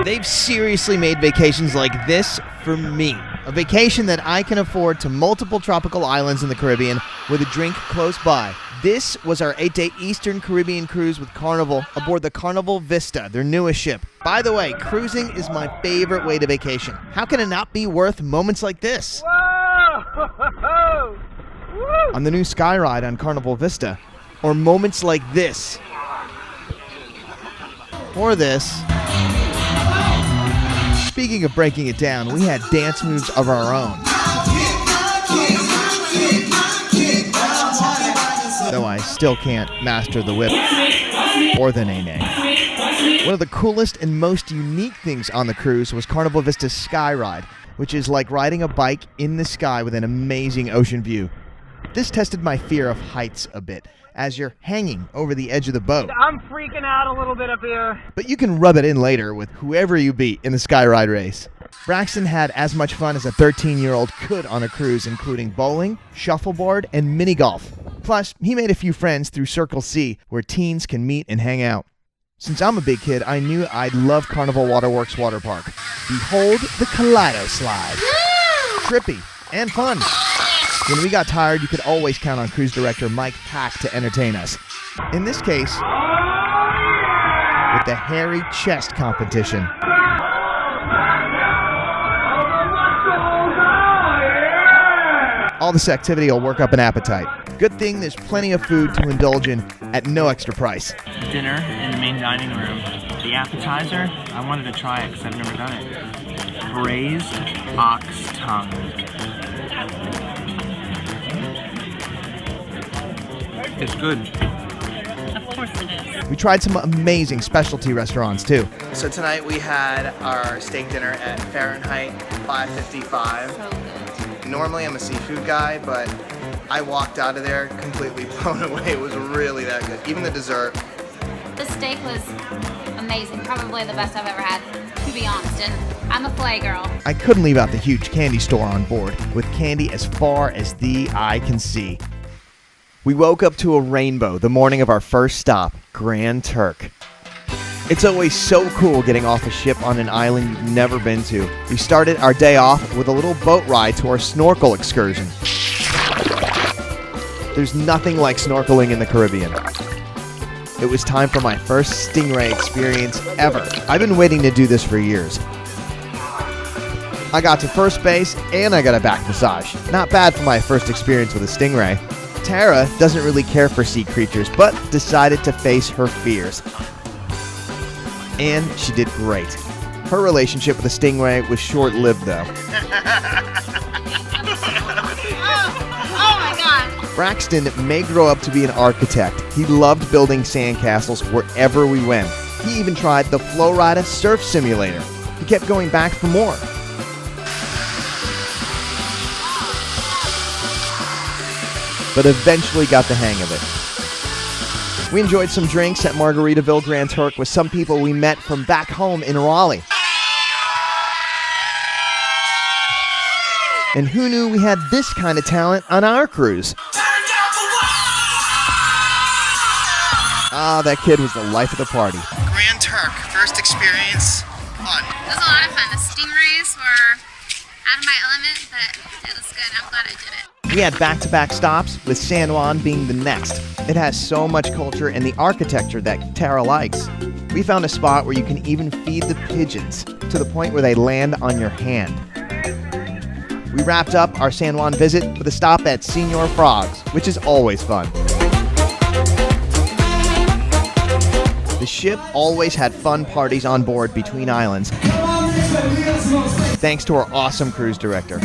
They've seriously made vacations like this for me. A vacation that I can afford to multiple tropical islands in the Caribbean with a drink close by. This was our 8-day Eastern Caribbean cruise with Carnival aboard the Carnival Vista, their newest ship. By the way, cruising is my favorite way to vacation. How can it not be worth moments like this? Whoa! On the new Sky Ride on Carnival Vista, or moments like this, or this. Speaking of breaking it down, we had dance moves of our own. Though I still can't master the whip or the nay-nay. One of the coolest and most unique things on the cruise was Carnival Vista's Sky Ride, which is like riding a bike in the sky with an amazing ocean view. This tested my fear of heights a bit, as you're hanging over the edge of the boat. I'm freaking out a little bit up here. But you can rub it in later with whoever you beat in the Sky Ride race. Braxton had as much fun as a 13-year-old could on a cruise, including bowling, shuffleboard, and mini golf. Plus, he made a few friends through Circle C, where teens can meet and hang out. Since I'm a big kid, I knew I'd love Carnival Waterworks Water Park. Behold the Kaleido Slide. Trippy and fun. When we got tired, you could always count on cruise director Mike Pack to entertain us. In this case, with the hairy chest competition. All this activity will work up an appetite. Good thing there's plenty of food to indulge in at no extra price. Dinner in the main dining room. The appetizer, I wanted to try it because I've never done it. Braised ox tongue. It's good. Of course it is. We tried some amazing specialty restaurants too. So tonight we had our steak dinner at Fahrenheit 555. So good. Normally I'm a seafood guy, but I walked out of there completely blown away. It was really that good. Even the dessert. The steak was amazing. Probably the best I've ever had, to be honest. And I'm a filet girl. I couldn't leave out the huge candy store on board, with candy as far as the eye can see. We woke up to a rainbow the morning of our first stop, Grand Turk. It's always so cool getting off a ship on an island you've never been to. We started our day off with a little boat ride to our snorkel excursion. There's nothing like snorkeling in the Caribbean. It was time for my first stingray experience ever. I've been waiting to do this for years. I got to first base and I got a back massage. Not bad for my first experience with a stingray. Tara doesn't really care for sea creatures, but decided to face her fears. And she did great. Her relationship with the stingray was short-lived, though. Oh my God. Braxton may grow up to be an architect. He loved building sandcastles wherever we went. He even tried the Flowrider surf simulator. He kept going back for more. But eventually got the hang of it. We enjoyed some drinks at Margaritaville Grand Turk with some people we met from back home in Raleigh. And who knew we had this kind of talent on our cruise? Ah, that kid was the life of the party. Grand Turk, first experience, fun. It was a lot of fun. The stingrays were out of my element, but it was good. I'm glad I did it. We had back-to-back stops, with San Juan being the next. It has so much culture and the architecture that Tara likes. We found a spot where you can even feed the pigeons, to the point where they land on your hand. We wrapped up our San Juan visit with a stop at Señor Frog's, which is always fun. The ship always had fun parties on board between islands, thanks to our awesome cruise director.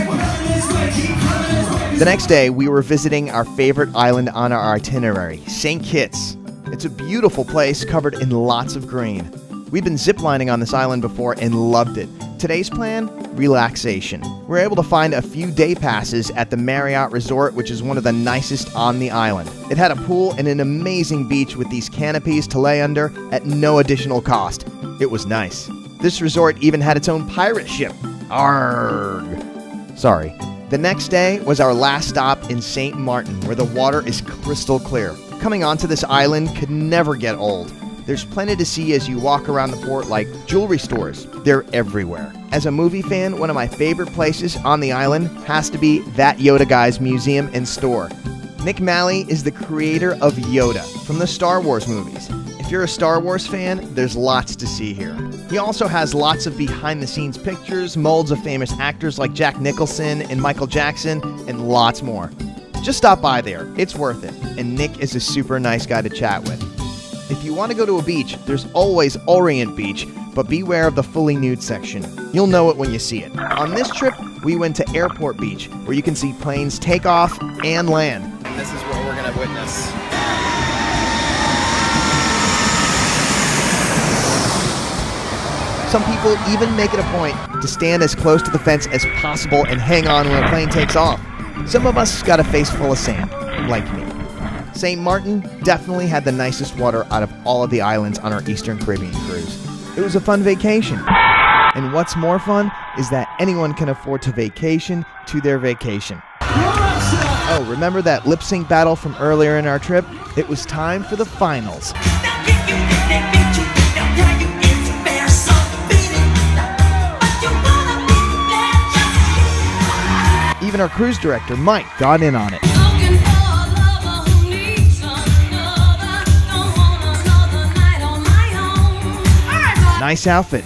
The next day, we were visiting our favorite island on our itinerary, St. Kitts. It's a beautiful place covered in lots of green. We'd been ziplining on this island before and loved it. Today's plan? Relaxation. We're able to find a few day passes at the Marriott Resort, which is one of the nicest on the island. It had a pool and an amazing beach with these canopies to lay under at no additional cost. It was nice. This resort even had its own pirate ship. Arrgh. Sorry. The next day was our last stop in St. Martin, where the water is crystal clear. Coming onto this island could never get old. There's plenty to see as you walk around the port, like jewelry stores. They're everywhere. As a movie fan, one of my favorite places on the island has to be that Yoda Guy's museum and store. Nick Malley is the creator of Yoda from the Star Wars movies. If you're a Star Wars fan, there's lots to see here. He also has lots of behind-the-scenes pictures, molds of famous actors like Jack Nicholson and Michael Jackson, and lots more. Just stop by there. It's worth it. And Nick is a super nice guy to chat with. If you want to go to a beach, there's always Orient Beach, but beware of the fully nude section. You'll know it when you see it. On this trip, we went to Airport Beach, where you can see planes take off and land. And this is what we're gonna witness. Some people even make it a point to stand as close to the fence as possible and hang on when a plane takes off. Some of us got a face full of sand, like me. St. Martin definitely had the nicest water out of all of the islands on our Eastern Caribbean cruise. It was a fun vacation. And what's more fun is that anyone can afford to vacation to their vacation. Oh, remember that lip sync battle from earlier in our trip? It was time for the finals. Even our cruise director, Mike, got in on it. Nice outfit.